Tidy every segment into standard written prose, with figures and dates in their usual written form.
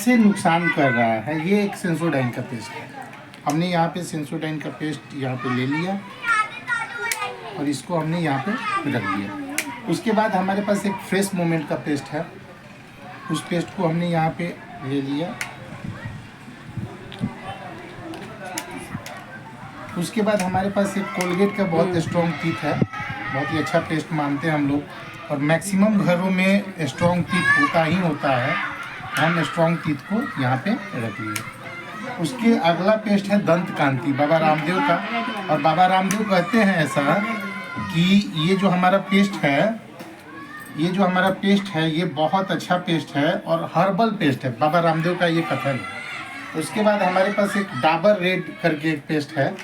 कैसे नुकसान कर रहा है। ये एक सेंसोडाइन का पेस्ट है। हमने यहाँ पे सेंसोडाइन का पेस्ट यहाँ पे ले लिया और इसको हमने यहाँ पे रख दिया। उसके बाद हमारे पास एक फ्रेश मोमेंट का पेस्ट है, उस पेस्ट को हमने यहाँ पे ले लिया। उसके बाद हमारे पास एक कोलगेट का बहुत स्ट्रॉन्ग टीथ है, बहुत ही अच्छा पेस्ट मानते हैं हम लोग, और मैक्सिमम घरों में स्ट्रॉन्ग टीथ होता ही होता है। हम स्ट्रॉन्ग टीथ को यहाँ पे रख लिए। उसके अगला पेस्ट है दंत कांति, बाबा रामदेव का। और बाबा रामदेव कहते हैं ऐसा कि ये जो हमारा पेस्ट है, ये बहुत अच्छा पेस्ट है और हर्बल पेस्ट है, बाबा रामदेव का ये कथन है। उसके बाद हमारे पास एक डाबर रेड करके एक पेस्ट है,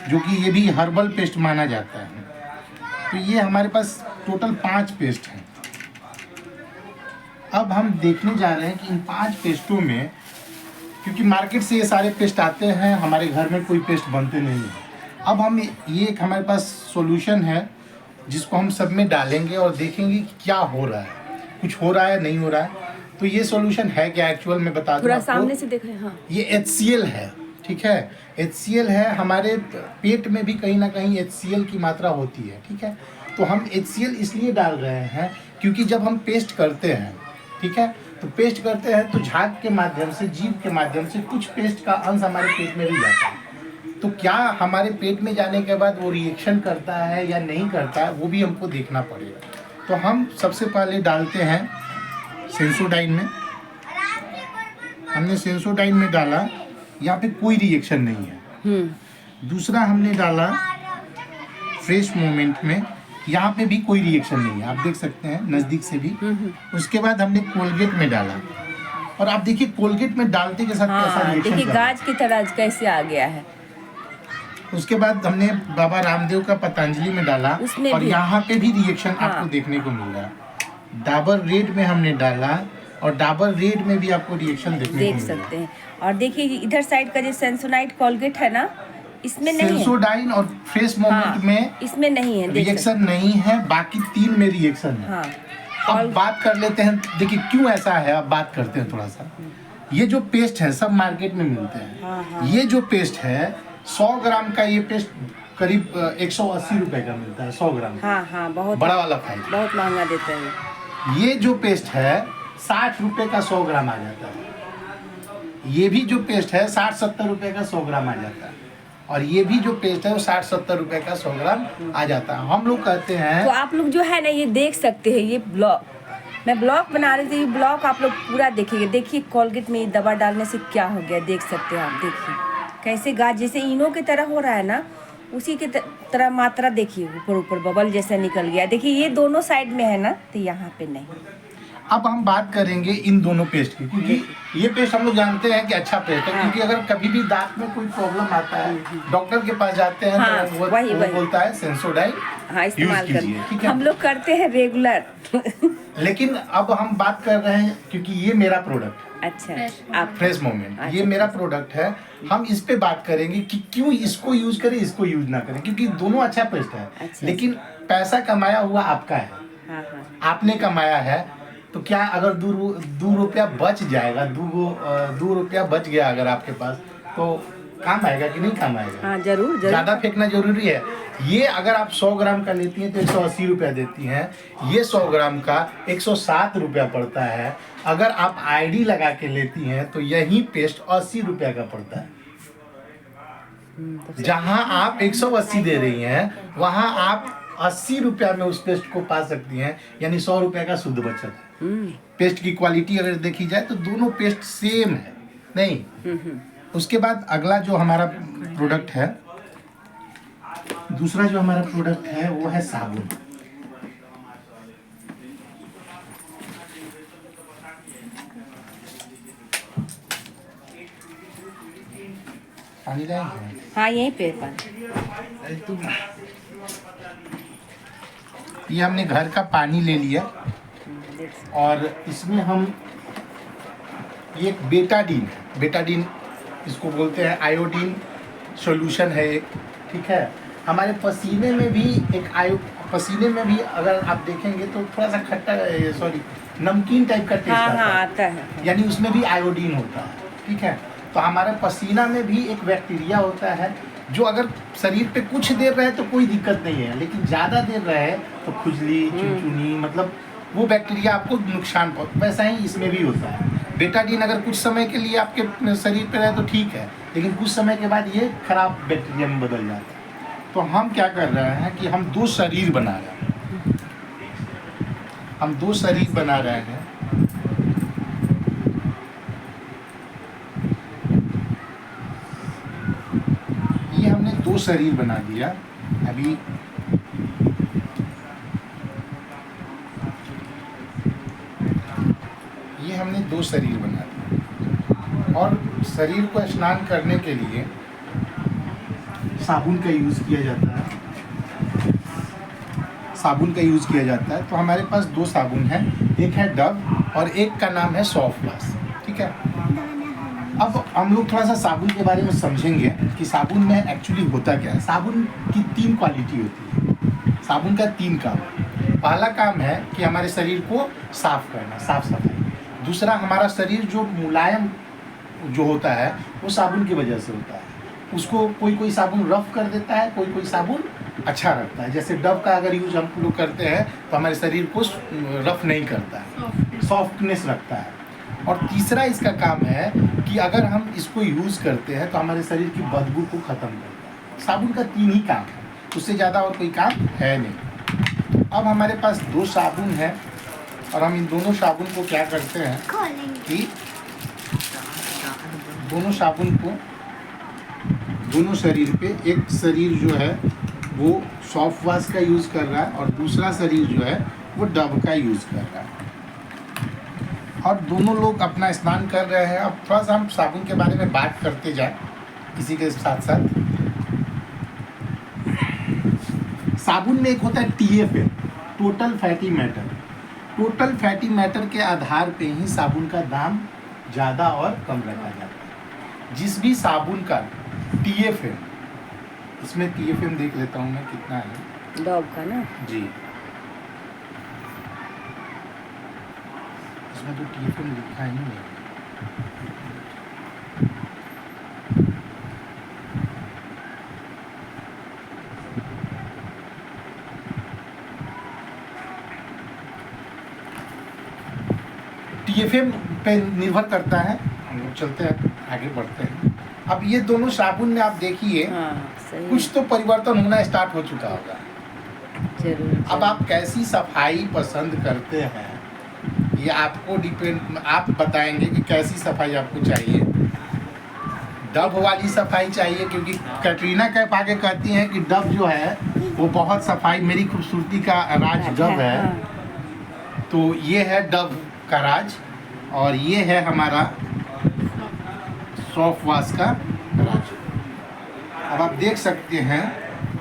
जो कि ये भी हर्बल पेस्ट माना जाता है। तो ये हमारे पास टोटल 5 पेस्ट हैं। अब हम देखने जा रहे हैं कि इन 5 पेस्टों में, क्योंकि मार्केट से ये सारे पेस्ट आते हैं, हमारे घर में कोई पेस्ट बनते नहीं हैं। अब हम ये एक हमारे पास सॉल्यूशन है जिसको हम सब में डालेंगे और देखेंगे कि क्या हो रहा है, कुछ हो रहा है नहीं हो रहा है। तो ये सॉल्यूशन है क्या एक्चुअल में बता दूं आपको। सामने से देखें। हाँ, ये HCl है, ठीक है। HCl है, हमारे पेट में भी कहीं ना कहीं HCl की मात्रा होती है, ठीक है। तो हम HCl इसलिए डाल रहे हैं क्योंकि जब हम पेस्ट करते हैं, ठीक है, तो पेस्ट करते हैं तो झाग के माध्यम से, जीभ के माध्यम से कुछ पेस्ट का अंश हमारे पेट में भी जाता है। तो क्या हमारे पेट में जाने के बाद वो रिएक्शन करता है या नहीं करता है, वो भी हमको देखना पड़ेगा। तो हम सबसे पहले डालते हैं सेंसोडाइन में। हमने सेंसोडाइन में डाला, यहाँ पे कोई रिएक्शन नहीं है। दूसरा हमने डाला फ्रेश मोमेंट में, यहाँ पे भी कोई रिएक्शन नहीं है, आप देख सकते हैं नज़दीक से भी। उसके बाद हमने कोलगेट में डाला और आप देखिए कोलगेट में डालते के साथ कैसा रिएक्शन, देखिए गाज की तरह कैसे आ गया है। उसके बाद हमने बाबा रामदेव का पतंजलि में डाला और यहाँ पे भी रिएक्शन आपको देखने को मिल रहा है। डाबर रेड में हमने डाला और डाबर रेड में भी आपको रिएक्शन देखने को मिल सकते हैं। और देखिए इधर साइड का जो सेंसोनाइट कोलगेट है ना, इसमें नहीं है। सेंसोडाइन और फ्रेश मोमेंट में इसमें नहीं है रिएक्शन नहीं है, बाकी 3 में रिएक्शन है। अब बात कर लेते हैं, देखिए क्यों ऐसा है, अब बात करते हैं थोड़ा सा। ये जो पेस्ट है सब मार्केट में मिलते हैं। ये जो पेस्ट है 100 ग्राम का, ये पेस्ट करीब 180 रुपए का मिलता है 100 ग्राम। हाँ, बहुत बड़ा वाला फाइल, बहुत महंगा देते हैं। ये जो पेस्ट है 60 रुपए का 100 ग्राम आ जाता है। ये भी जो पेस्ट है 60-70 रुपए का 100 ग्राम आ जाता है, और ये भी जो पेस्ट है वो 60-70 रुपए का 100 ग्राम आ जाता है। हम लोग कहते हैं, तो आप लोग जो है ना ये देख सकते हैं, ये ब्लॉक मैं ब्लॉक बना रही थी, ये ब्लॉक आप लोग पूरा देखिए। देखिए कोलगेट में ये दवा डालने से क्या हो गया, देख सकते हैं आप। देखिए कैसे गाज जैसे इनो की तरह हो रहा है ना, उसी की तरह मात्रा देखिए, ऊपर ऊपर बबल जैसा निकल गया। देखिए ये दोनों साइड में है ना, तो यहाँ पे नहीं। अब हम बात करेंगे इन दोनों पेस्ट की, क्योंकि ये पेस्ट हम लोग जानते हैं कि अच्छा पेस्ट है। क्योंकि अगर कभी भी दांत में कोई प्रॉब्लम आता है, डॉक्टर के पास जाते हैं तो वो बोलता है सेंसोडाइन इस्तेमाल कीजिए। हम लोग करते हैं रेगुलर। लेकिन अब हम बात कर रहे हैं, क्योंकि ये मेरा प्रोडक्ट, अच्छा, फ्रेश मोमेंट, ये मेरा प्रोडक्ट है। हम इस पे बात करेंगे कि क्यों इसको यूज करें, इसको यूज ना करें, क्योंकि दोनों अच्छा पेस्ट है। लेकिन पैसा कमाया हुआ आपका है, आपने कमाया है। तो क्या अगर 2 रुपया बच जाएगा, 2 रुपया बच गया अगर आपके पास, तो काम आएगा कि नहीं काम आएगा? हाँ, जरूर। ज़्यादा फेंकना जरूरी है। ये अगर आप 100 ग्राम का लेती हैं तो 180 रुपया देती हैं, ये 100 ग्राम का 107 रुपया पड़ता है। अगर आप आईडी लगा के लेती हैं तो यही पेस्ट 80 रुपया का पड़ता है। जहां आप 180 दे रही हैं, वहां आप 80 रुपया में उस पेस्ट को पा सकती हैं, यानी 100 रुपया का शुद्ध बचत है। पेस्ट की क्वालिटी अगर देखी जाए तो दोनों पेस्ट सेम है नहीं। उसके बाद अगला जो हमारा प्रोडक्ट है, दूसरा जो हमारा प्रोडक्ट है वो है साबुन। पानी लाएंगे? हाँ, यहीं पे पानी। ये हमने घर का पानी ले लिया और इसमें हम एक बेटाडीन इसको बोलते हैं, आयोडीन सॉल्यूशन है एक, ठीक है। हमारे पसीने में भी एक पसीने में भी अगर आप देखेंगे तो थोड़ा सा खट्टा, सॉरी, नमकीन टाइप का टेस्ट हाँ आता हाँ है, आता है। यानी उसमें भी आयोडीन होता है, ठीक है। तो हमारे पसीना में भी एक बैक्टीरिया होता है जो अगर शरीर पे कुछ देर रहे तो कोई दिक्कत नहीं है, लेकिन ज़्यादा देर रहे तो खुजली, चुनचुनी, मतलब वो बैक्टीरिया आपको नुकसान वैसा ही इसमें भी होता है। बेटाडीन अगर कुछ समय के लिए आपके शरीर पे रहे तो ठीक है, लेकिन कुछ समय के बाद ये खराब बैक्टीरिया में बदल जाता है। तो हम क्या कर रहे हैं कि हम दो शरीर बना रहे हैं, हम दो शरीर बना रहे हैं। ये हमने दो शरीर बना दिया। अभी ये हमने दो शरीर बना दिया और शरीर को स्नान करने के लिए साबुन का यूज़ किया जाता है, साबुन का यूज़ किया जाता है। तो हमारे पास दो साबुन हैं, एक है डव और एक का नाम है सॉफ्ट वॉश, ठीक है। अब हम लोग थोड़ा सा साबुन के बारे में समझेंगे कि साबुन में एक्चुअली होता क्या है। साबुन की तीन क्वालिटी होती है, साबुन का तीन काम है। पहला काम है कि हमारे शरीर को साफ करना, साफ सफाई। दूसरा, हमारा शरीर जो मुलायम जो होता है वो साबुन की वजह से होता है। उसको कोई कोई साबुन रफ कर देता है, कोई कोई साबुन अच्छा रखता है। जैसे डव का अगर यूज हम लोग करते हैं तो हमारे शरीर को रफ नहीं करता है, सॉफ्टनेस रखता है। और तीसरा इसका काम है कि अगर हम इसको यूज़ करते हैं तो हमारे शरीर की बदबू को ख़त्म करता है। साबुन का तीन ही काम है, उससे ज़्यादा और कोई काम है नहीं। अब हमारे पास दो साबुन है और हम इन दोनों साबुन को क्या करते हैं कि दोनों साबुन को दोनों शरीर पे, एक शरीर जो है वो सॉफ्ट वॉश का यूज़ कर रहा है और दूसरा शरीर जो है वो डव का यूज़ कर रहा है और दोनों लोग अपना स्नान कर रहे हैं। अब थोड़ा सा हम साबुन के बारे में बात करते जाएं इसी के साथ साथ। साबुन में एक होता है TFM, total fatty matter. Total fatty matter के आधार पे ही साबुन का दाम ज़्यादा और कम रखा जाता है। जिस भी साबुन का TFM, इसमें TFM देख लेता हूँ मैं कितना है डॉग का ना जी, इसमें तो TFM लिखा ही नहीं है। TFM पे निर्भर करता है। हम लोग चलते हैं, आगे बढ़ते हैं। अब ये दोनों साबुन में आप देखिए हाँ सही कुछ तो परिवर्तन होना स्टार्ट हो चुका होगा। जरूर। अब आप कैसी सफाई पसंद करते हैं ये आपको डिपेंड, आप बताएंगे कि कैसी सफाई आपको चाहिए। डव वाली सफाई चाहिए क्योंकि कैटरीना कैफ आगे कहती हैं कि डव जो है वो बहुत सफाई, मेरी खूबसूरती का राज डव है। हाँ। तो ये है डव का राज और ये है हमारा सॉफ्ट वॉश का राज। अब आप देख सकते हैं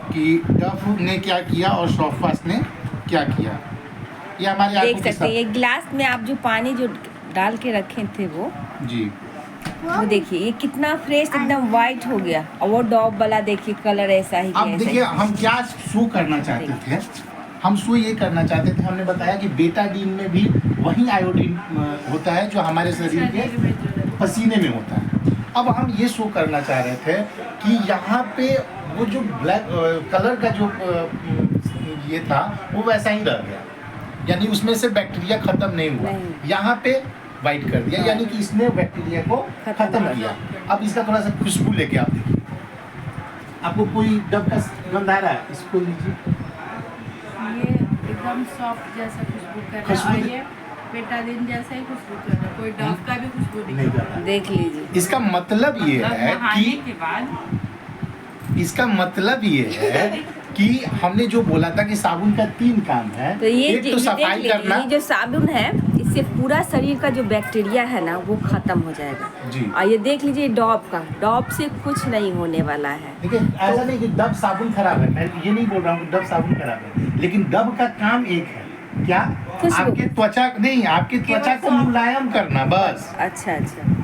कि डव ने क्या किया और सॉफ्ट वॉश ने क्या किया। ये हमारे देख आंखों के सकते हैं ये गिलास में आप जो पानी जो डाल के रखे थे वो जी, वो देखिए ये कितना फ्रेश एकदम वाइट हो गया और वो डॉब वाला देखिए कलर ऐसा ही अब देखिए हम क्या शो करना चाहते थे। हम शो ये करना चाहते थे, हमने बताया कि बेटाडीन में भी वही आयोडीन होता है जो हमारे शरीर के पसीने में होता है। अब हम ये शो करना चाह रहे थे कि यहाँ पे वो जो ब्लैक कलर का जो ये था वो वैसा ही रह गया, यानी उसमें से बैक्टीरिया खत्म नहीं हुआ। नहीं। यहाँ पे वाइट कर दिया, यानी कि इसने बैक्टीरिया को खत्म किया। अब इसका थोड़ा सा खुशबू लेके आप देखिए, आपको कोई डब का गंध आ रहा है? इसको लीजिए, ये एकदम सॉफ्ट जैसा खुशबू कर रहा है खुशबू और ये बेटाडीन जैसा ही खुशबू कर रहा है, कोई डव का भी खुशबू नहीं नहीं कर रहा। देख लीजिए। इसका मतलब ये मतलब है नहाने कि के बाद इसका मतलब ये है कि हमने जो बोला था कि साबुन का तीन काम है। तो ये एक तो देख सफाई लीजिए, करना ये जो साबुन है इससे पूरा शरीर का जो बैक्टीरिया है ना वो खत्म हो जाएगा। जी। और ये देख लीजिए डॉब से कुछ नहीं होने वाला है। देखिए ऐसा नहीं कि डब साबुन खराब है, मैं ये नहीं बोल रहा हूँ कि डब साबुन खराब है, लेकिन डब का काम एक है क्या, खुशबू। आपके त्वचा नहीं, आपकी त्वचा को मुलायम करना बस। अच्छा अच्छा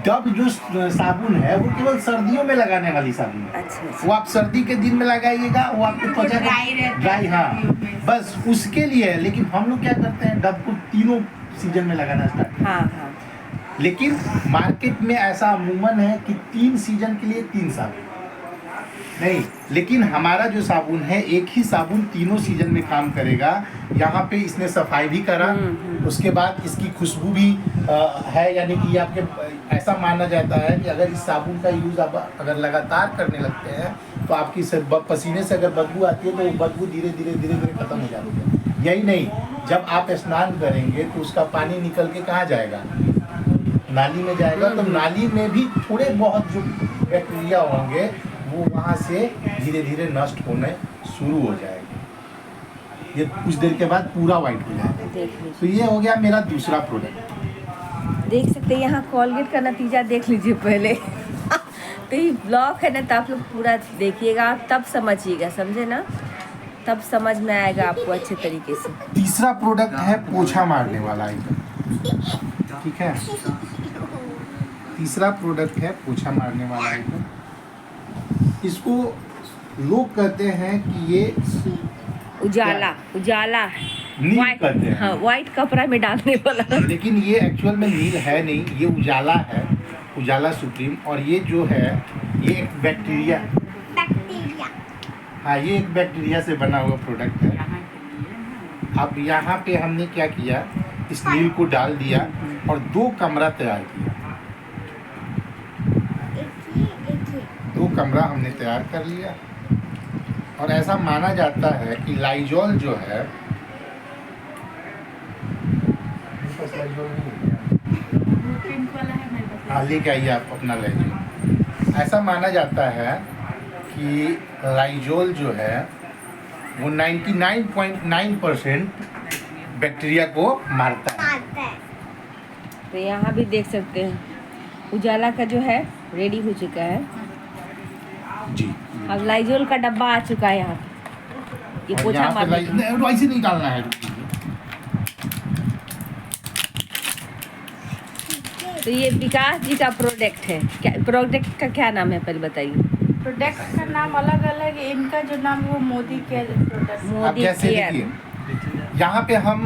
डब जो साबुन है वो केवल सर्दियों में लगाने वाली साबुन है। अच्छा अच्छा। वो आप सर्दी के दिन में लगाइएगा, वो आपकी त्वचा ड्राई रहता है ड्राई, हाँ सर्दियों में। बस उसके लिए है। लेकिन हम लोग क्या करते हैं, डब को तीनों सीजन में लगाना स्टार्ट। हाँ हाँ लेकिन मार्केट में ऐसा अमूमन है कि 3 सीजन के लिए 3 साबुन नहीं, लेकिन हमारा जो साबुन है एक ही साबुन तीनों सीजन में काम करेगा। यहाँ पे इसने सफाई भी करा, उसके बाद इसकी खुशबू भी है, यानी कि ये आपके ऐसा माना जाता है कि अगर इस साबुन का यूज़ आप अगर लगातार करने लगते हैं तो आपकी पसीने से अगर बदबू आती है तो वो बदबू धीरे धीरे धीरे धीरे खत्म हो जाती है। यही नहीं, जब आप स्नान करेंगे तो उसका पानी निकल के कहाँ जाएगा, नाली में जाएगा। तो नाली में भी थोड़े बहुत जो बैक्टीरिया होंगे वो वहाँ से धीरे धीरे नष्ट होने शुरू हो जाएंगे। ये कुछ देर के बाद पूरा वाइट हो जाएगा। देख लीजिए, तो ये हो गया मेरा दूसरा प्रोडक्ट। देख सकते हैं यहाँ कोलगेट का नतीजा देख लीजिए पहले। तो ये ब्लॉग है ना, तो आप लोग पूरा देखिएगा, तब समझिएगा, समझे ना, तब समझ में आएगा आपको अच्छे तरीके से। तीसरा प्रोडक्ट है पोछा मारने वाला आइटम, ठीक है। तीसरा प्रोडक्ट है पोछा मारने वाला आइटम। इसको लोग कहते हैं कि ये उजाला उजाला नील व्हाइट, कहते हैं। हाँ व्हाइट कपड़ा में डालने वाला। लेकिन ये एक्चुअल में नील है नहीं, ये उजाला है, उजाला सुप्रीम। और ये जो है ये एक बैक्टीरिया, हाँ ये एक बैक्टीरिया से बना हुआ प्रोडक्ट है। अब यहाँ पे हमने क्या किया, इस नील को डाल दिया और 2 कमरा तैयार किया। 2 कमरा हमने तैयार कर लिया। और ऐसा माना जाता है कि लाइजॉल जो है, पिंक वाला है मेरे पास। हाँ लेके आइए आप अपना लाइजॉल। ऐसा माना जाता है कि लाइजॉल जो है वो 99.9% बैक्टीरिया को मारता है। तो यहाँ भी देख सकते हैं उजाला का जो है रेडी हो चुका है। जी। अब लाइजोल का डब्बा आ चुका है यहाँ पे। ये और पोछा यहाँ पे मारने का। ऐसे नहीं डालना है। तो ये विकास जी का प्रोडक्ट है, क्या प्रोडक्ट का क्या नाम है पहले बताइए। प्रोडक्ट का नाम अलग अलग है, इनका जो नाम है वो मोदी केयर प्रोडक्ट। अब मोदी जैसे केयर। देखिए यहाँ पे हम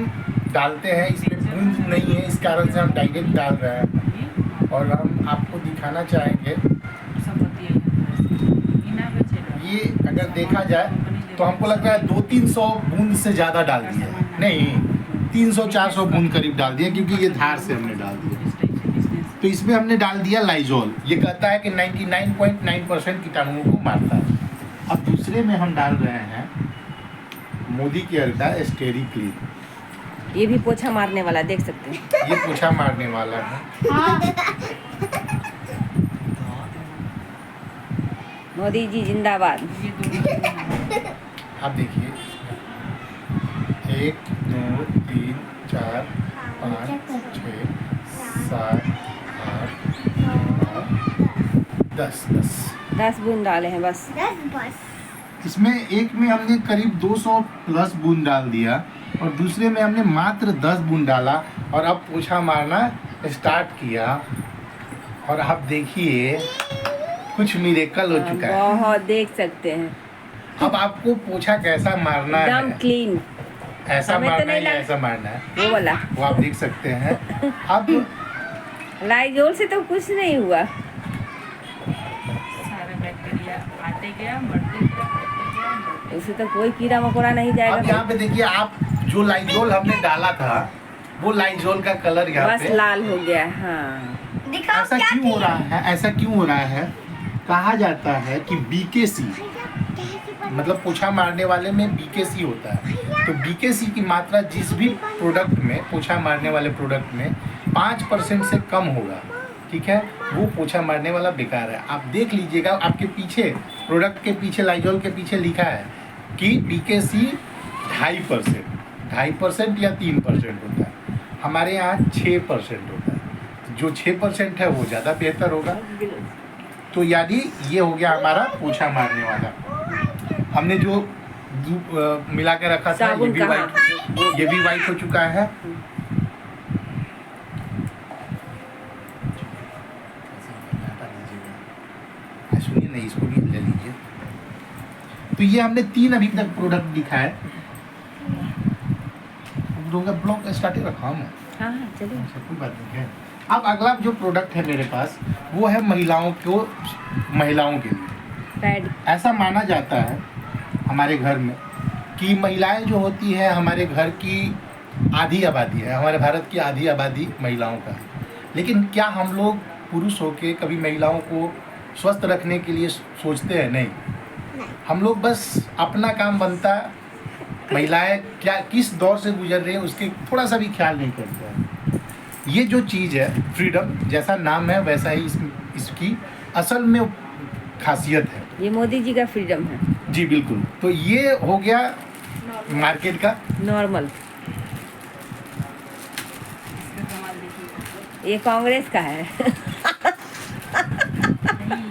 डालते हैं, इसमें बूंद नहीं है, इस कारण से हम डायरेक्ट डाल रहे हैं। और हम आपको दिखाना चाहेंगे, ये अगर देखा जाए तो हमको लगता है 200-300 बूंद से ज़्यादा डाल दिया है, नहीं 300-400 बूंद करीब डाल दिया, क्योंकि ये धार से हमने डाल दिया। तो इसमें हमने डाल दिया लाइजॉल। ये कहता है कि 99.9% कीटाणुओं को मारता है। अब दूसरे में हम डाल रहे हैं मोदी केयर का स्टेरी क्लीन। ये भी पोछा मारने वाला देख सकते हैं। ये पोछा मारने वाला है। हाँ मोदी जी जिंदाबाद। आप देखिए 1 2 3 4 5 6 7 8 9 10 10 बूंद डाले हैं बस। इसमें एक में हमने करीब 200 प्लस बूंद डाल दिया और दूसरे में हमने मात्र 10 बूंद डाला और अब पोछा मारना स्टार्ट किया। और आप देखिए कुछ मिरेकल हो चुका है। बहुत देख सकते हैं, अब आपको पोछा कैसा मारना एकदम है, क्लीन। ऐसा हमें तो मारना है नहीं या लग- ऐसा मारना है, वो वाला वो आप देख सकते हैं। अब लाइजोल से तो कुछ नहीं हुआ। सारे बैक्टीरिया आते गया, बढ़ते गया। उससे तो कोई कीड़ा मकोड़ा नहीं अब जाएगा। यहाँ पे देखिए, आप जो लाइजोल हमने डाला था वो लाइजोल का कलर यहाँ बस पे लाल हो गया। हाँ ऐसा क्यों हो रहा है, ऐसा क्यों हो रहा है? कहा जाता है कि BKC मतलब पोछा मारने वाले में BKC होता है। तो BKC की मात्रा जिस भी प्रोडक्ट में, पोछा मारने वाले प्रोडक्ट में 5% से कम होगा, ठीक है, वो पोछा मारने वाला बेकार है। आप देख लीजिएगा, आपके पीछे प्रोडक्ट के पीछे लाइजॉल के पीछे लिखा है कि BKC 2.5% या 3% होता है। हमारे यहाँ 6% होता है। जो 6% है वो ज़्यादा बेहतर होगा। तो यानी ये हो गया हमारा पोछा मारने वाला। हमने जो मिला के रखा था ये साबुन भी कहाँ? वाइट, ये भी वाइट हो चुका है। सुनिए नहीं, इसको भी ले लीजिए। तो ये हमने 3 अभी तक प्रोडक्ट दिखाए। ब्लॉग स्टार्टिंग रखा हूँ मैं। हाँ हाँ चलिए। अच्छा, कोई बात नहीं है। अब अगला जो प्रोडक्ट है मेरे पास वो है महिलाओं के लिए। पैड। ऐसा माना जाता है हमारे घर में कि महिलाएं जो होती है हमारे घर की आधी आबादी है, हमारे भारत की आधी आबादी महिलाओं का है। लेकिन क्या हम लोग पुरुष होके कभी महिलाओं को स्वस्थ रखने के लिए सोचते हैं? नहीं। हम लोग बस अपना काम बनता, महिलाएं क्या किस दौर से गुजर रही है उसके थोड़ा सा भी ख्याल नहीं करते हैं। ये जो चीज़ है फ्रीडम, जैसा नाम है वैसा ही इसकी असल में खासियत है। ये मोदी जी का फ्रीडम है। जी बिल्कुल। तो ये हो गया मार्केट का नॉर्मल। ये कांग्रेस का है।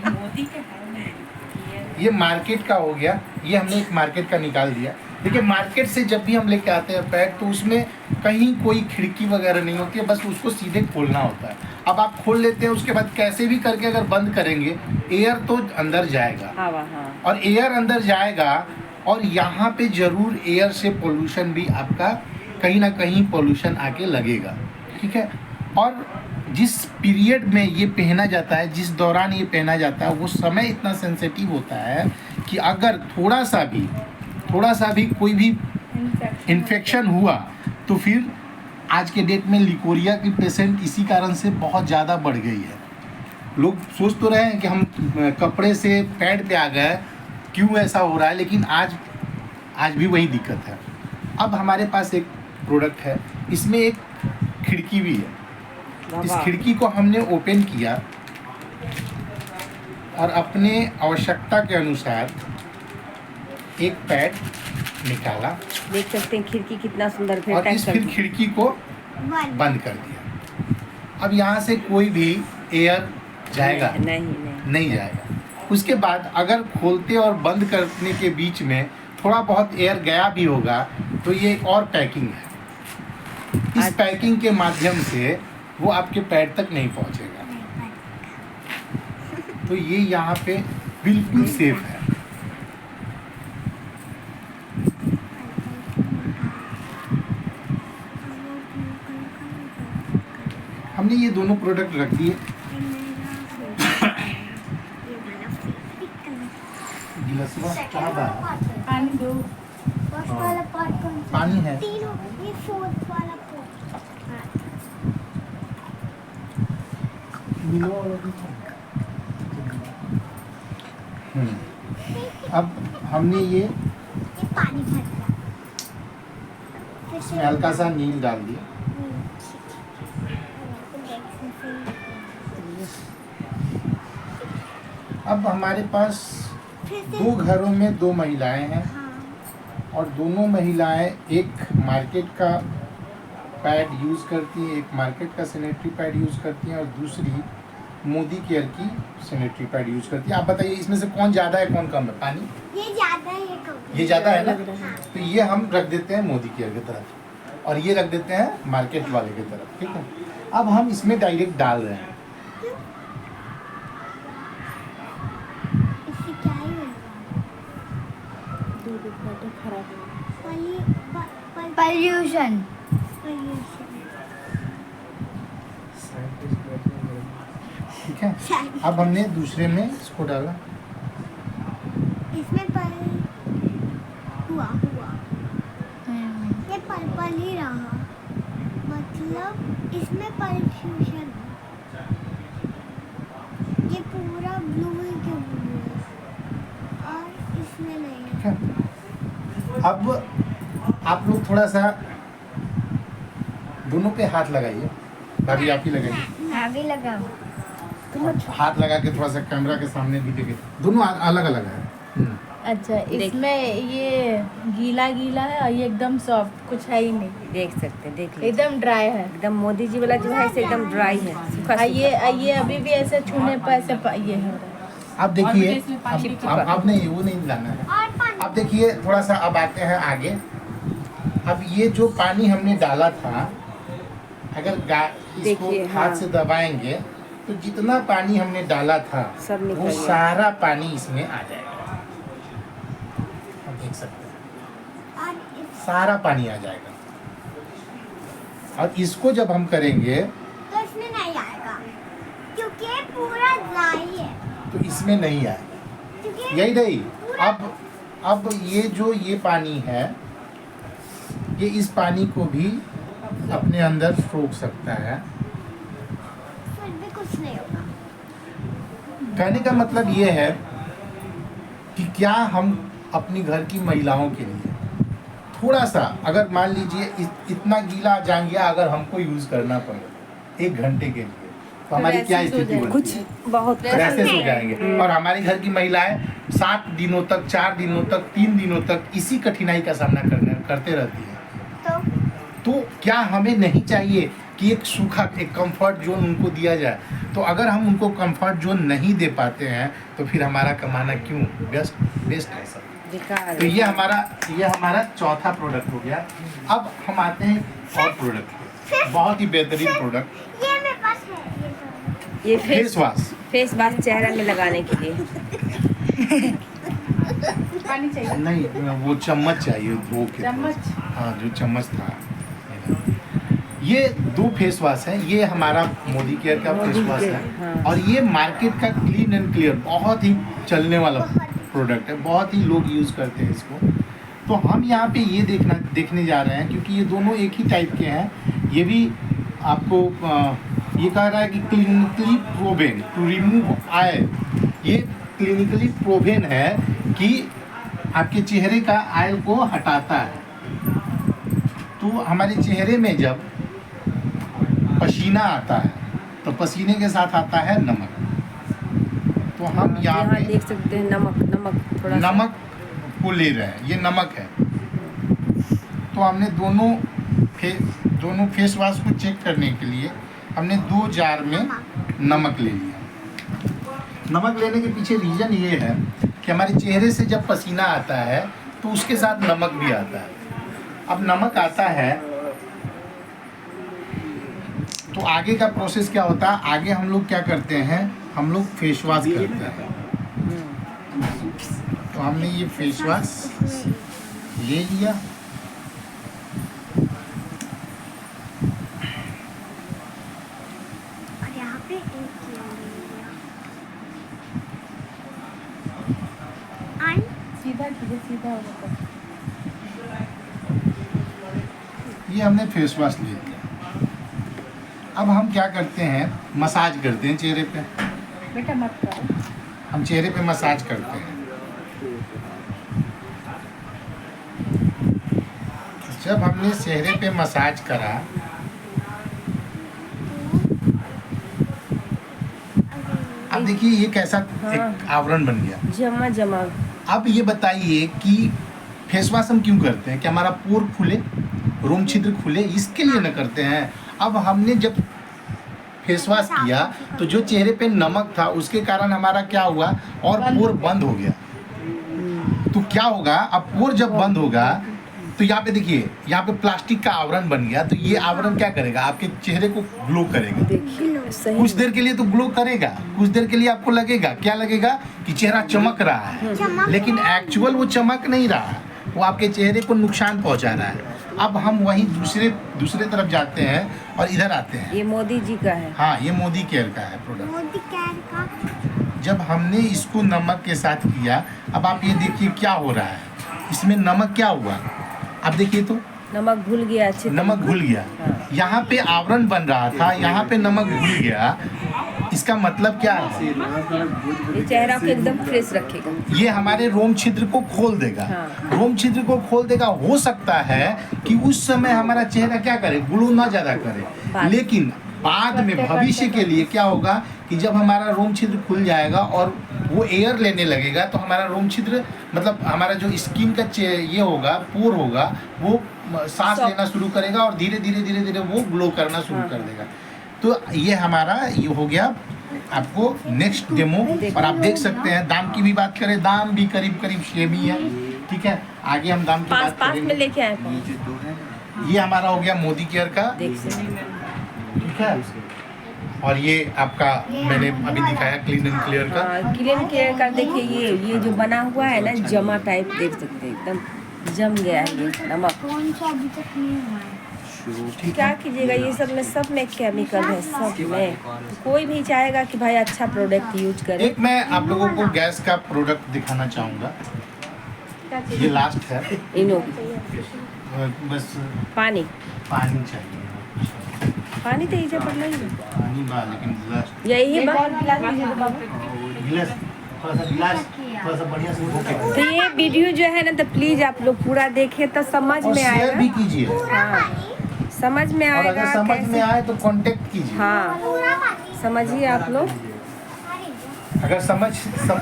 मोदी का है। ये मार्केट का हो गया। ये हमने एक मार्केट का निकाल दिया। देखिए मार्केट से जब भी हम लेके आते हैं पैड तो उसमें कहीं कोई खिड़की वगैरह नहीं होती है, बस उसको सीधे खोलना होता है। अब आप खोल लेते हैं, उसके बाद कैसे भी करके अगर बंद करेंगे एयर तो अंदर जाएगा। हाँ। और एयर अंदर जाएगा और यहाँ पे जरूर एयर से पोल्यूशन भी आपका कहीं ना कहीं पोल्यूशन आके लगेगा। ठीक है। और जिस पीरियड में ये पहना जाता है, जिस दौरान ये पहना जाता है, वो समय इतना सेंसिटिव होता है कि अगर थोड़ा सा भी कोई भी इन्फेक्शन हुआ तो फिर आज के डेट में लिकोरिया की पेशेंट इसी कारण से बहुत ज़्यादा बढ़ गई है। लोग सोच तो रहे हैं कि हम कपड़े से पैड पे आ गए, क्यों ऐसा हो रहा है, लेकिन आज भी वही दिक्कत है। अब हमारे पास एक प्रोडक्ट है, इसमें एक खिड़की भी है। इस खिड़की को हमने ओपन किया और अपने आवश्यकता के अनुसार एक पैड निकाला। देख सकते हैं खिड़की कितना सुंदर और इस फिर खिड़की को बंद कर दिया। अब यहाँ से कोई भी एयर जाएगा नहीं जाएगा। उसके बाद अगर खोलते और बंद करने के बीच में थोड़ा बहुत एयर गया भी होगा तो ये एक और पैकिंग है। इस पैकिंग के माध्यम से वो आपके पैर तक नहीं पहुंचेगा। तो ये यहाँ पे बिल्कुल सेफ है। हमने ये दोनों प्रोडक्ट रख दिए। गिलासवा क्या बात? पानी दो। पानी है। अब हमने ये पानी भर दिया, इसमें हल्का सा नील डाल दिया। अब हमारे पास दो घरों में दो महिलाएं हैं और दोनों महिलाएं एक मार्केट का पैड यूज़ करती हैं, एक मार्केट का सैनिटरी पैड यूज़ करती हैं और दूसरी मोदी केयर की सैनिटरी पैड यूज़ करती है। आप बताइए इसमें से कौन ज़्यादा है कौन कम है? पानी ये ज़्यादा है, ये कम। ये ज़्यादा है ना, तो ये हम रख देते हैं मोदी केयर की तरफ और ये रख देते हैं मार्केट वाले की तरफ। ठीक है। अब हम इसमें डायरेक्ट डाल रहे हैं। इससे क्या ही होगा? पोल्यूशन। ठीक है। अब हमने दूसरे में इसको डाला। इसमें हुआ ये पर्पल ही रहा, मतलब इसमें पोल्यूशन है। ये पूरा ब्लू ही क्यों है और इसमें नहीं है। ठीक है। अब आप लोग थोड़ा सा दोनों पे हाथ लगाइए। भाभी आप ही लगाइए। मैं भी लगाऊं। हाथ लगा के थोड़ा सा कैमरा के सामने भी देखे। दोनों अलग अलग है। अच्छा, इसमें ये गीला गीला है और ये एकदम सॉफ्ट, कुछ है ही नहीं। देख सकते, देख लीजिए एकदम ड्राई है। एकदम मोदी जी वाला जो है इसे एकदम ड्राई है, सूखा ये अभी भी ऐसे छूने पर ऐसे ये हो रहा है। अब देखिए, चिपचिपा। अब नहीं वो नहीं लाना है। और पानी अब देखिए थोड़ा सा अब आते हैं आगे। अब ये जो पानी हमने डाला था, अगर इसको देखिए, हाथ हाँ। से दबाएंगे तो जितना पानी हमने डाला था सब निकल वो गया। सारा पानी इसमें आ जाएगा। आप देख सकते हैं और सारा पानी आ जाएगा। और इसको जब हम करेंगे तो इसमें नहीं आएगा क्योंकि पूरा ड्राई है, तो इसमें नहीं आए, क्योंकि यही नहीं। अब ये पानी है, ये इस पानी को भी अपने अंदर सोख सकता है। फिर भी कुछ नहीं होगा। कहने का मतलब ये है कि क्या हम अपनी घर की महिलाओं के लिए थोड़ा सा, अगर मान लीजिए इतना गीला जांघिया अगर हमको यूज करना पड़े 1 घंटे के लिए, तो हमारी क्या स्थिति होगी? कुछ बहुत रैशेस हो जाएंगे। और हमारी घर की महिलाएं 7 दिनों तक, 4 दिनों तक, 3 दिनों तक इसी कठिनाई का सामना करते रहती है। तो क्या हमें नहीं चाहिए कि एक सूखा, एक कंफर्ट जोन उनको दिया जाए? तो अगर हम उनको कंफर्ट जोन नहीं दे पाते हैं तो फिर हमारा कमाना क्यों बेस्ट है सब। बेकार तो ये हमारा चौथा प्रोडक्ट हो गया। अब हम आते हैं और प्रोडक्ट पे, बहुत ही बेहतरीन प्रोडक्ट, ये मेरे पास है, ये फेस वाश। फेस वाश चेहरा में लगाने के लिए। पानी चाहिए। नहीं, वो चम्मच चाहिए, धो के। चम्मच? हाँ, जो चम्मच था। ये 2 फेस वॉश है। ये हमारा मोदी केयर का फेस वॉश है, हाँ। और ये मार्केट का क्लीन एंड क्लियर बहुत ही चलने वाला प्रोडक्ट है, बहुत ही लोग यूज़ करते हैं इसको। तो हम यहाँ पे ये देखने जा रहे हैं, क्योंकि ये दोनों एक ही टाइप के हैं। ये भी आपको ये कह रहा है कि clinically proven to remove oil. ये क्लिनिकली प्रोवेन है कि आपके चेहरे का ऑयल को हटाता है। तो हमारे चेहरे में जब पसीना आता है तो पसीने के साथ आता है नमक। तो हम यहाँ पे देख सकते हैं नमक थोड़ा सा। नमक को ले रहे हैं, ये नमक है। तो हमने दोनों फेस वॉश को चेक करने के लिए हमने 2 जार में नमक ले लिया। नमक लेने के पीछे रीज़न ये है कि हमारे चेहरे से जब पसीना आता है तो उसके साथ नमक भी आता है। अब नमक आता है तो आगे का प्रोसेस क्या होता है? आगे हम लोग क्या करते हैं, हम लोग फेस वॉश करते हैं। तो हमने ये फेस वॉश ले लिया। और यहाँ पे एक किलो ले लिया। And सीधा कीजिए, सीधा होगा। ये हमने फेस वॉश ले लिया। अब हम क्या करते हैं, मसाज करते हैं चेहरे पे। बेटा मत करो। हम चेहरे पे मसाज करते हैं। जब हमने चेहरे पे मसाज करा, अब देखिए ये कैसा एक आवरण बन गया। जमा अब ये बताइए कि फेस वॉश हम क्यों करते हैं? कि हमारा पोर खुले, रोम छिद्र खुले, इसके लिए न करते हैं। अब हमने जब फेस वॉश किया तो जो चेहरे पे नमक था उसके कारण हमारा क्या हुआ, और पोर बंद हो गया। तो क्या होगा, अब पोर जब बंद होगा तो यहाँ पे देखिए, यहाँ पे प्लास्टिक का आवरण बन गया। तो ये आवरण क्या करेगा, आपके चेहरे को ग्लो करेगा। देखिए सही कुछ देर के लिए तो ग्लो करेगा, कुछ देर के लिए आपको लगेगा, क्या लगेगा कि चेहरा चमक रहा है, लेकिन एक्चुअल वो चमक नहीं रहा, वो आपके चेहरे को नुकसान पहुंचा रहा है। अब हम वहीं दूसरे तरफ जाते हैं और इधर आते हैं। ये मोदी जी का है। हाँ, ये मोदी केयर का है प्रोडक्ट। मोदी केयर का जब हमने इसको नमक के साथ किया, अब आप ये देखिए क्या हो रहा है, इसमें नमक क्या हुआ, अब देखिए तो नमक घुल गया अच्छे नमक घुल गया। हाँ। यहाँ पे आवरण बन रहा था, यहाँ पे नमक घुल गया। इसका मतलब क्या है, ये चेहरा को एकदम फ्रेश रखेगा। ये हमारे रोम छिद्र को खोल देगा। हाँ। रोम छिद्र को खोल देगा। हो सकता है कि उस समय हमारा चेहरा क्या करे, ग्लो ना ज्यादा करे, लेकिन बाद में भविष्य के लिए क्या होगा कि जब हमारा रोम छिद्र खुल जाएगा और वो एयर लेने लगेगा, तो हमारा रोम छिद्र मतलब हमारा जो स्किन का ये होगा, पोर होगा, वो सांस लेना शुरू करेगा और धीरे धीरे वो ग्लो करना शुरू कर देगा। तो ये हमारा ये हो गया आपको नेक्स्ट डेमो। और आप देख सकते हैं, दाम की भी बात करें, दाम भी करीब सेम ही है। ठीक है, आगे हम दाम की बात पास में करेंगे। लेके आए ये हमारा हो गया मोदी केयर का, देख सकते हैं। ठीक है। और ये आपका मैंने अभी दिखाया क्लीन एंड क्लियर का। हाँ, क्लीन केयर का देखिए, ये जो बना हुआ है ना, जमा टाइप देख सकते हैं, एकदम जम गया है ये नमक। कौन सा अभी तक नहीं हुआ है। ठीक क्या है। कीजिएगा, ये सब में केमिकल है, सब में। कोई भी चाहेगा कि भाई अच्छा प्रोडक्ट यूज करे। एक मैं आप लोगों को गैस का प्रोडक्ट दिखाना चाहूँगा, ये लास्ट है। इनो बस पानी पानी चाहिए, पानी तो इजे पर नहीं है, पानी बा लेकिन गिलास यही बा। गिलास थोड़ा सा बढ़िया से धो के तो ये वीडियो जो है ना, तो प्लीज आप लोग पूरा देखिए तो समझ और में शेयर भी आएगा। कीजिए, हाँ, समझ में और आएगा अगर समझ में कैसे। आए तो कांटेक्ट कीजिए। हाँ, समझिए आप लोग। अगर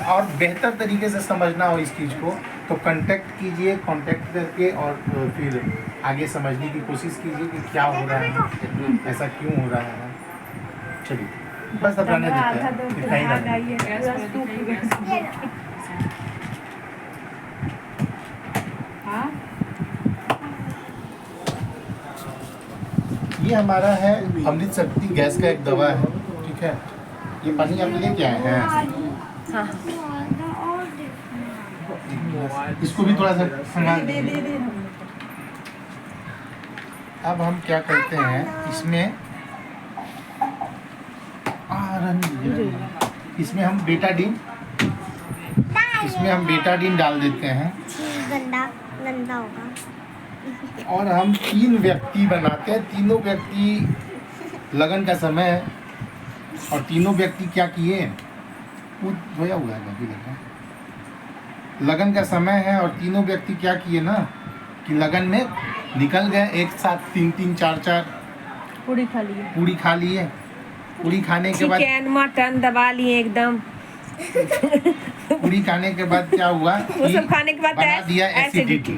और बेहतर तरीके से समझना हो इस चीज़ को तो कांटेक्ट कीजिए, कांटेक्ट करके और फिर आगे समझने की कोशिश कीजिए कि क्या हो रहा है, ऐसा क्यों हो रहा है। चलिए बस अब रहने देते हैं, इतना ही रहने देते हैं। ये हमारा है अमृत शक्ति गैस का एक दवा है, ठीक है। ये पानी आप लेके आए हैं, हाँ, इसको भी थोड़ा सा संभाल दीजिए। अब हम क्या करते हैं इसमें, इसमें हम बेटाडीन डाल देते हैं। गंदा गंदा होगा। और हम 3 व्यक्ति बनाते हैं, तीनों व्यक्ति लगन का समय है और तीनों व्यक्ति क्या किए, धोया हुआ है बाकी देखा, लगन का समय है और तीनों व्यक्ति क्या किए ना कि लगन में निकल गए एक साथ 3-3 4-4 पूरी खा लिए। पूरी खा लिए। पूरी खाने के बाद चिकन मटन दबा लिए एकदम। पूरी खाने के बाद क्या हुआ वो सब खाने के बाद बना दिया एसिडिटी।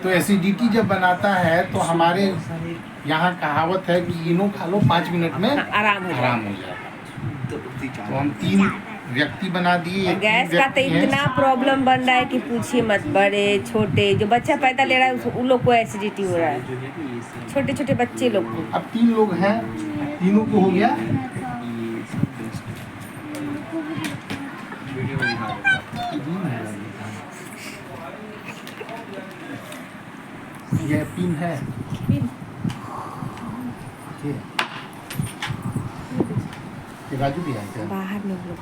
तो एसिडिटी जब बनाता है तो हमारे यहाँ कहावत है कि इनो खा लो 5 मिनट में आराम हो जाए। हो जाएगा। तो हम 3 व्यक्ति बना दिए। गैस का तो इतना प्रॉब्लम बन रहा है कि पूछिए मत। बड़े छोटे जो बच्चा पैदा ले रहा है उन लोग को एसिडिटी हो रहा है, छोटे छोटे बच्चे लोग को। अब 3 लोग हैं, तीनों को हो गया। यह पिन है, ये राजू भी आए थे। बाहर में लोग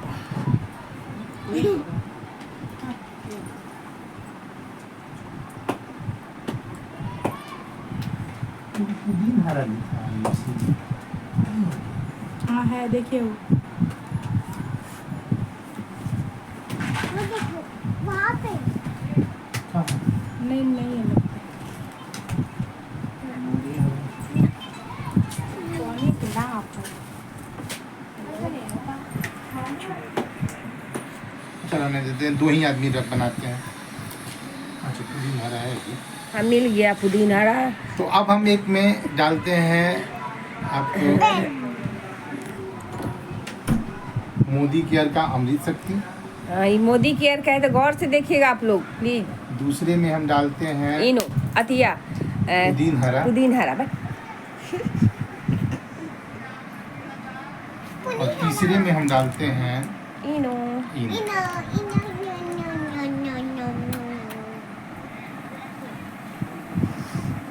पुदीन हरा लिखा है। हाँ है, देखिए वो। वो देखो वहाँ पे हाँ, नहीं नहीं है। पानी पिला आपको। चलो नहीं देते हैं, 2 ही आदमी रब बनाते हैं। अच्छा पुदीन हरा है ये। हाँ, मिल गया पुदीना हरा। तो अब हम एक में डालते हैं आपको मोदी केयर का अमृत शक्ति। हाँ, ये मोदी केयर का है तो गौर से देखिएगा आप लोग प्लीज। दूसरे में हम डालते हैं इनो अतिया पुदीन हरा। पुदीन हरा बस। और तीसरे में हम डालते हैं इनो इनो।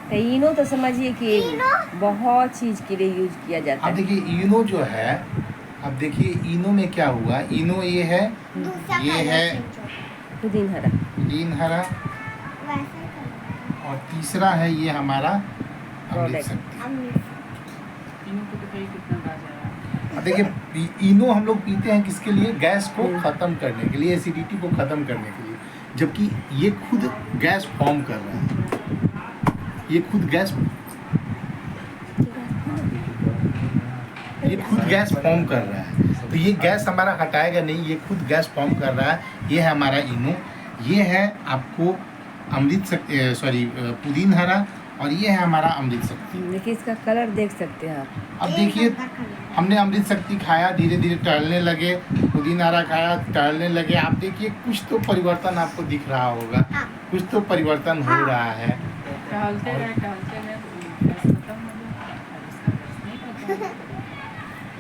तो इनो तो समझिए कि बहुत चीज के लिए यूज किया जाता अब है। देखिए इनो जो है, अब देखिए इनो में क्या हुआ, इनो ये है, ये है पुदीन हरा। पुदीन हरा और तीसरा है ये हमारा अमृत शक्ति। अब देखिए इनो हम लोग पीते हैं किसके लिए, गैस को खत्म करने के लिए, एसिडिटी को खत्म करने के लिए, जबकि ये खुद गैस फॉर्म कर रहा है। ये खुद गैस फॉर्म कर रहा है। तो ये गैस हमारा हटाएगा नहीं, ये खुद गैस फॉर्म कर रहा है। ये है हमारा इनो, ये है आपको अमृत शक्ति, सॉरी पुदीन हरा, और ये है हमारा अमृत शक्ति। देखिए इसका कलर देख सकते हैं आप। अब देखिए हमने अमृत शक्ति खाया, धीरे धीरे टहलने लगे, पुदीना हरा खाया, टहलने लगे। आप देखिए कुछ तो परिवर्तन आपको दिख रहा होगा, कुछ तो परिवर्तन हो रहा है।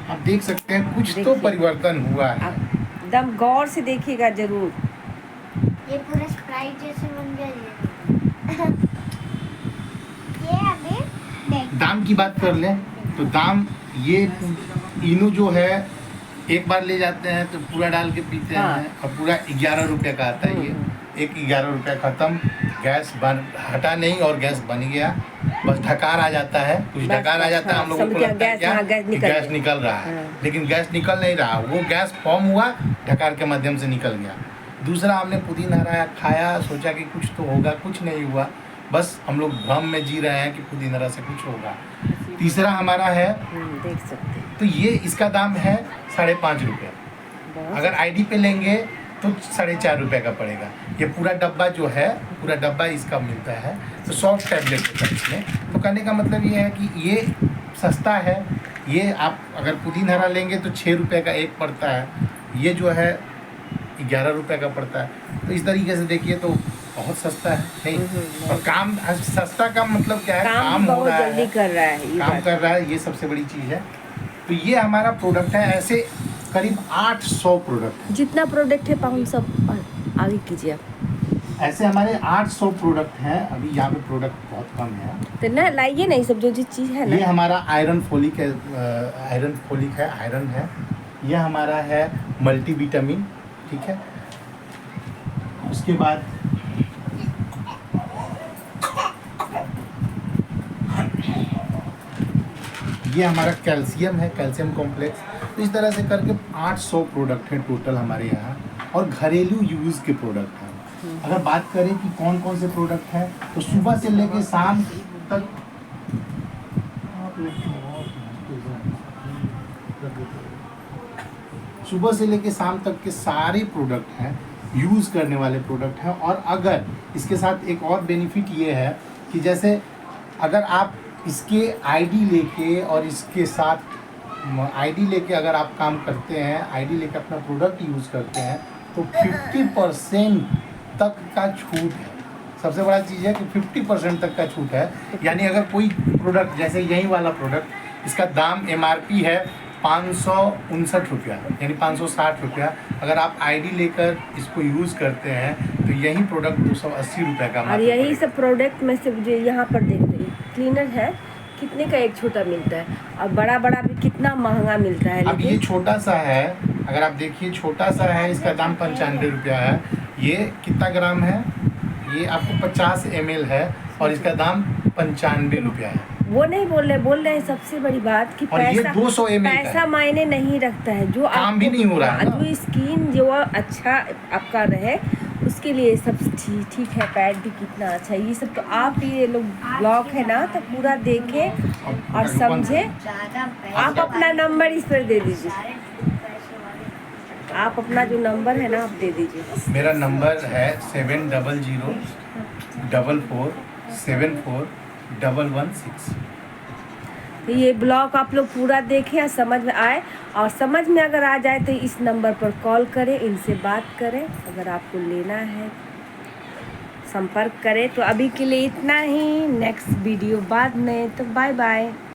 आप देख सकते हैं कुछ तो परिवर्तन हुआ है। आप एकदम गौर से देखिएगा जरूर। ये पूरा स्प्राइट जैसे बन गया ये ये अभी देख दाम की बात कर लें तो दाम ये इनो जो है एक बार ले जाते हैं तो पूरा डाल के पीते हाँ। हैं और पूरा 11 रुपये का आता है ये। एक 11 रुपये ख़त्म, गैस बन हटा नहीं और गैस बन गया, बस ढकार आ जाता है, कुछ बस, ढकार आ जाता है, हम लोगों को समझ लगता है गैस, क्या हाँ, गैस कि निकल गैस गया। निकल रहा है, हाँ। लेकिन गैस निकल नहीं रहा, वो गैस फॉर्म हुआ, ढकार के माध्यम से निकल गया। दूसरा हमने पुदीना हरा खाया, सोचा कि कुछ तो होगा, कुछ नहीं हुआ, बस हम लोग भ्रम में जी रहे हैं कि पुदीना हरा से कुछ होगा। तीसरा हमारा है, देख सकते हैं। तो ये इसका दाम है 5.5 रुपये। बहुत अगर आईडी पे लेंगे तो 4.5 रुपये का पड़ेगा। ये पूरा डब्बा जो है, पूरा डब्बा इसका मिलता है, तो 100 टैबलेट होता है इसमें। तो कहने का मतलब ये है कि ये सस्ता है। ये आप अगर पुदीना हरा लेंगे तो 6 रुपये का एक पड़ता है, ये जो है 11 रुपये का पड़ता है। तो इस तरीके से देखिए तो बहुत सस्ता है नहीं, और काम सस्ता का मतलब क्या है, काम हो बहुत रहा जल्दी है, कर रहा है, ये काम बात। कर रहा है, ये सबसे बड़ी चीज़ है। तो ये हमारा प्रोडक्ट है, ऐसे करीब 800 प्रोडक्ट है। जितना प्रोडक्ट है पाउंड सब आगे कीजिए आप। ऐसे हमारे 800 प्रोडक्ट हैं। अभी यहाँ पे प्रोडक्ट बहुत कम है। तो ना लाइए नहीं सब जो चीज़ है ये ना। हमारा आयरन फोलिक है, आयरन है। ये हमारा है मल्टीविटामिन, ठीक है। उसके बाद ये हमारा कैल्शियम है, कैल्शियम कॉम्प्लेक्स। तो इस तरह से करके 800 प्रोडक्ट हैं टोटल हमारे यहाँ, और घरेलू यूज़ के प्रोडक्ट हैं। अगर बात करें कि कौन कौन से प्रोडक्ट हैं, तो सुबह से लेकर शाम तक सुबह से लेकर शाम तक के सारे प्रोडक्ट हैं, यूज़ करने वाले प्रोडक्ट हैं। और अगर इसके साथ एक और बेनिफिट ये है कि जैसे अगर आप इसके आईडी लेके और इसके साथ आईडी लेके अगर आप काम करते हैं, आईडी लेके अपना प्रोडक्ट यूज़ करते हैं, तो 50% तक का छूट है। सबसे बड़ा चीज़ है कि 50% तक का छूट है। यानी अगर कोई प्रोडक्ट, जैसे यही वाला प्रोडक्ट, इसका दाम MRP है 559 रुपया, यानी 560 रुपया। अगर आप आईडी लेकर इसको यूज़ करते हैं तो यही प्रोडक्ट 280 रुपये का और मात्र यही पड़ेगा। सब प्रोडक्ट में से जो यहाँ पर देखते हैं क्लीनर है, कितने का एक छोटा मिलता है, और बड़ा बड़ा भी कितना महंगा मिलता है। अब ये लेकिन छोटा सा है, अगर आप देखिए छोटा सा है, इसका दाम 95 रुपया है। ये कितना ग्राम है, ये आपको 50 ml है, और इसका दाम 95 रुपया है। वो नहीं बोल रहे हैं सबसे बड़ी बात कि और ये पैसा 200 ml का पैसा है। मायने नहीं रखता है। जो काम आपको- भी नहीं हो रहा है ना। जो स्किन जो अच्छा आपका रहे उसके लिए सब ठीक है। पैड भी कितना अच्छा है, ये सब तो आप ये लोग ब्लॉग है ना, तो पूरा देखें और समझें। आप अपना नंबर इस पर दे दीजिए, आप अपना जो नंबर है ना आप दे दीजिए। मेरा नंबर है 700 44 74 116। तो ये ब्लॉग आप लोग पूरा देखें और समझ में आए, और समझ में अगर आ जाए तो इस नंबर पर कॉल करें, इनसे बात करें। अगर आपको लेना है संपर्क करें। तो अभी के लिए इतना ही, नेक्स्ट वीडियो बाद में, तो बाय बाय।